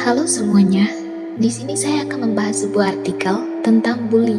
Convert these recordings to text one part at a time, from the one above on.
Halo semuanya, di sini saya akan membahas sebuah artikel tentang bully.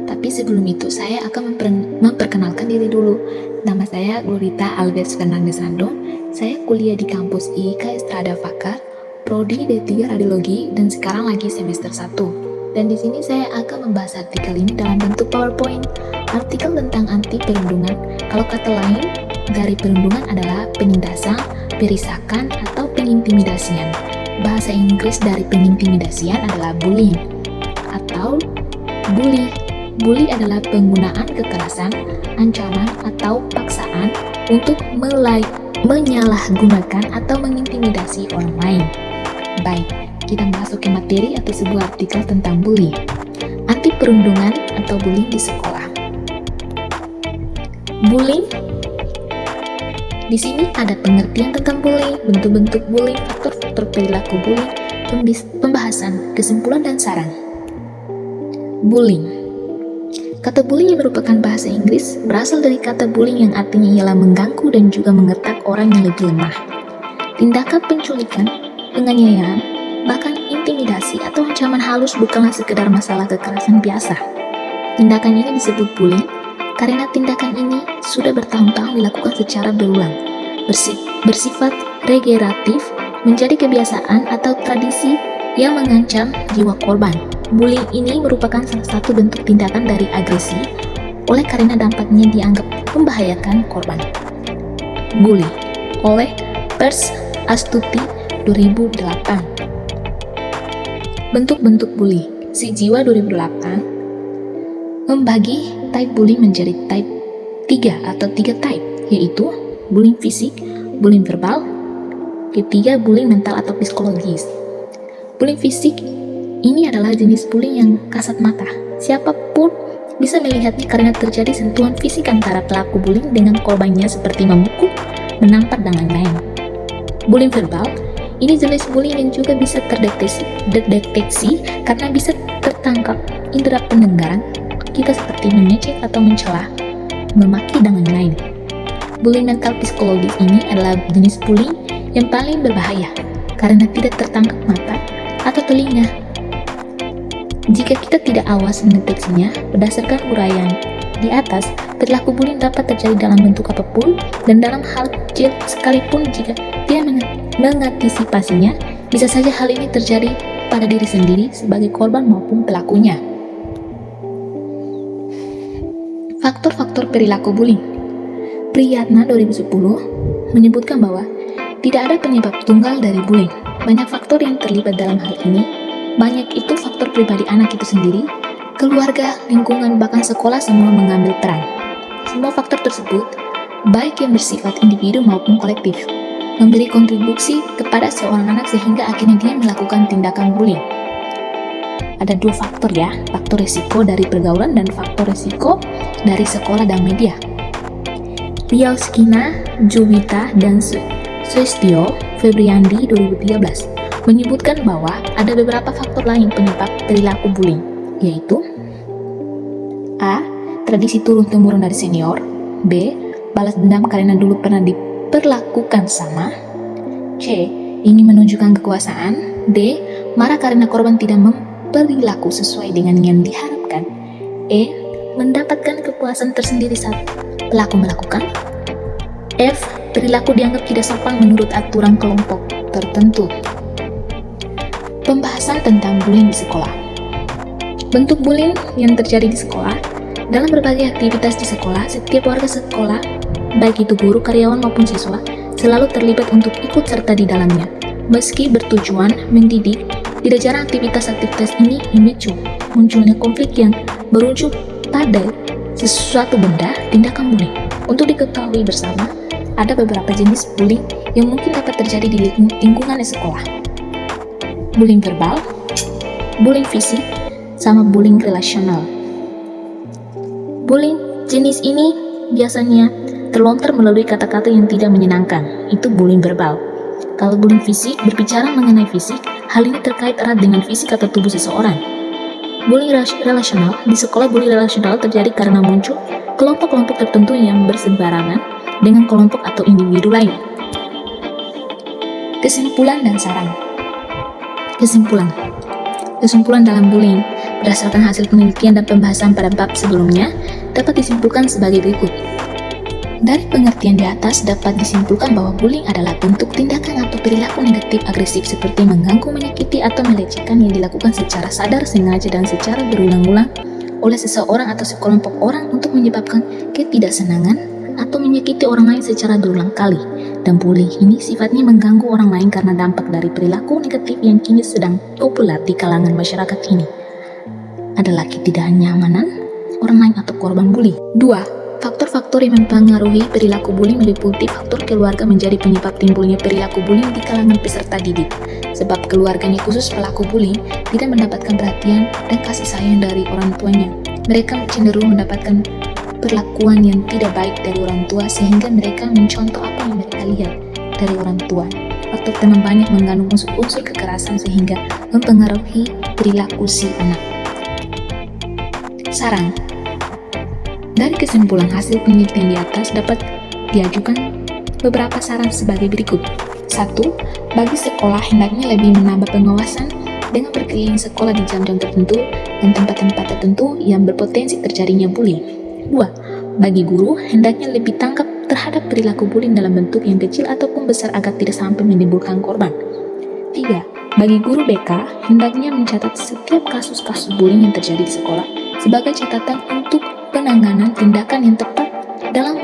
Tapi sebelum itu saya akan memperkenalkan diri dulu. Nama saya Glorita Alves Fernandes Randon. Saya kuliah di kampus IIK Estrada Fakar, Prodi D3 Radiologi, dan sekarang lagi semester 1. Dan di sini saya akan membahas artikel ini dalam bentuk PowerPoint. Artikel tentang anti perundungan. Kalau kata lain dari perundungan adalah penindasan, perisakan, atau pengintimidasian. Bahasa Inggris dari pengintimidasian adalah bullying atau bully. Bully adalah penggunaan kekerasan, ancaman, atau paksaan untuk menyalahgunakan atau mengintimidasi orang lain. Baik, kita masuk ke materi atau sebuah artikel tentang bully. Anti perundungan atau bullying di sekolah. Bullying. Di sini ada pengertian tentang bullying, bentuk-bentuk bullying, faktor-faktor perilaku bullying, pembahasan, kesimpulan, dan saran. Bullying. Kata bullying yang merupakan bahasa Inggris berasal dari kata bullying yang artinya ialah mengganggu dan juga mengetak orang yang lebih lemah. Tindakan penculikan, penganiayaan, bahkan intimidasi atau ancaman halus bukanlah sekedar masalah kekerasan biasa. Tindakan ini disebut bullying karena tindakan ini sudah bertahun-tahun dilakukan secara berulang, bersifat regeneratif, menjadi kebiasaan atau tradisi yang mengancam jiwa korban. Bullying ini merupakan salah satu bentuk tindakan dari agresi, oleh karena dampaknya dianggap membahayakan korban. Bully oleh Pers Astuti 2008. Bentuk-bentuk bully. Si Jiwa 2008 membagi type bullying menjadi type 3 atau 3 type, yaitu bullying fisik, bullying verbal, ketiga bullying mental atau psikologis. Bullying fisik ini adalah jenis bullying yang kasat mata. Siapapun bisa melihatnya karena terjadi sentuhan fisik antara pelaku bullying dengan korbannya seperti memukul, menampar, dan lain-lain. Bullying verbal ini jenis bullying yang juga bisa terdeteksi karena bisa tertangkap indera pendengaran kita seperti mengejek atau mencela, memaki, dan lain-lain. Bullying mental psikologis ini adalah jenis bullying yang paling berbahaya karena tidak tertangkap mata atau telinga. Jika kita tidak awas mendeteksinya, berdasarkan uraian di atas, perilaku bullying dapat terjadi dalam bentuk apapun dan dalam hal kecil sekalipun. Jika dia mengantisipasinya, bisa saja hal ini terjadi pada diri sendiri sebagai korban maupun pelakunya. Faktor-faktor perilaku bullying. Priyatna 2010 menyebutkan bahwa tidak ada penyebab tunggal dari bullying. Banyak faktor yang terlibat dalam hal ini. Banyak itu faktor pribadi anak itu sendiri, keluarga, lingkungan, bahkan sekolah semua mengambil peran. Semua faktor tersebut, baik yang bersifat individu maupun kolektif, memberi kontribusi kepada seorang anak sehingga akhirnya dia melakukan tindakan bullying. Ada dua faktor ya, faktor risiko dari pergaulan dan faktor risiko dari sekolah dan media. Riauskina, Juwita, dan Swestio Febriandi 2013 menyebutkan bahwa ada beberapa faktor lain penyebab perilaku bullying, yaitu A. Tradisi turun-temurun dari senior. B. Balas dendam karena dulu pernah diperlakukan sama. C. Ingin menunjukkan kekuasaan. D. Marah karena korban tidak perilaku sesuai dengan yang diharapkan. E. Mendapatkan kepuasan tersendiri saat pelaku melakukan. F. Perilaku dianggap tidak sopan menurut aturan kelompok tertentu. Pembahasan tentang bullying di sekolah. Bentuk bullying yang terjadi di sekolah. Dalam berbagai aktivitas di sekolah, setiap warga sekolah, baik itu guru, karyawan maupun siswa, selalu terlibat untuk ikut serta di dalamnya. Meski bertujuan mendidik, tidak jarang aktivitas-aktivitas ini memicu munculnya konflik yang berujung pada sesuatu benda, tindakan bullying. Untuk diketahui bersama, ada beberapa jenis bullying yang mungkin dapat terjadi di lingkungan sekolah. Bullying verbal, bullying fisik, sama bullying relasional. Bullying jenis ini biasanya terlontar melalui kata-kata yang tidak menyenangkan, itu bullying verbal. Kalau bullying fisik, berbicara mengenai fisik, hal ini terkait erat dengan fisik atau tubuh seseorang. Bullying relasional, di sekolah bullying relasional terjadi karena muncul kelompok-kelompok tertentu yang berseberangan dengan kelompok atau individu lain. Kesimpulan dan saran. Kesimpulan. Kesimpulan dalam bullying berdasarkan hasil penelitian dan pembahasan pada bab sebelumnya dapat disimpulkan sebagai berikut. Dari pengertian di atas dapat disimpulkan bahwa bullying adalah bentuk tindakan atau perilaku negatif agresif seperti mengganggu, menyakiti, atau melecehkan yang dilakukan secara sadar, sengaja, dan secara berulang-ulang oleh seseorang atau sekelompok orang untuk menyebabkan ketidaksenangan atau menyakiti orang lain secara berulang kali. Dan bullying ini sifatnya mengganggu orang lain karena dampak dari perilaku negatif yang kini sedang populer di kalangan masyarakat ini adalah ketidaknyamanan orang lain atau korban bully. 2. Faktor-faktor yang mempengaruhi perilaku bullying meliputi faktor keluarga menjadi penyebab timbulnya perilaku bullying di kalangan peserta didik. Sebab keluarganya khusus pelaku bullying tidak mendapatkan perhatian dan kasih sayang dari orang tuanya. Mereka cenderung mendapatkan perlakuan yang tidak baik dari orang tua sehingga mereka mencontoh apa yang mereka lihat dari orang tua. Faktor teman banyak mengandung unsur-unsur kekerasan sehingga mempengaruhi perilaku si anak. Saran. Dari kesimpulan hasil penelitian di atas dapat diajukan beberapa saran sebagai berikut. 1. Bagi sekolah hendaknya lebih menambah pengawasan dengan berkeliling sekolah di jam-jam tertentu dan tempat-tempat tertentu yang berpotensi terjadinya bullying. 2. Bagi guru hendaknya lebih tangkap terhadap perilaku bullying dalam bentuk yang kecil ataupun besar agar tidak sampai menimbulkan korban. 3. Bagi guru BK hendaknya mencatat setiap kasus-kasus bullying yang terjadi di sekolah sebagai catatan untuk penanganan tindakan yang tepat dalam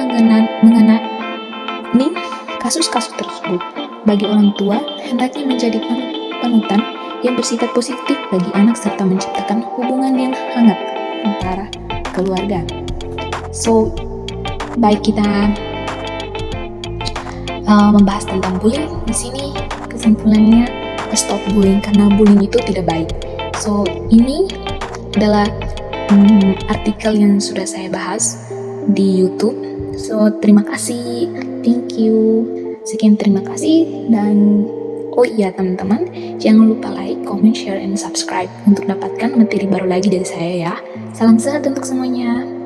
mengenai kasus-kasus tersebut. Bagi orang tua, hendaknya menjadi panutan yang bersifat positif bagi anak serta menciptakan hubungan yang hangat antara keluarga. So, baik kita membahas tentang bullying, di sini kesimpulannya stop bullying karena bullying itu tidak baik. So, ini adalah artikel yang sudah saya bahas di YouTube. So, terima kasih, thank you, sekian terima kasih. Dan oh iya teman-teman, jangan lupa like, comment, share, and subscribe untuk dapatkan materi baru lagi dari saya ya. Salam sehat untuk semuanya.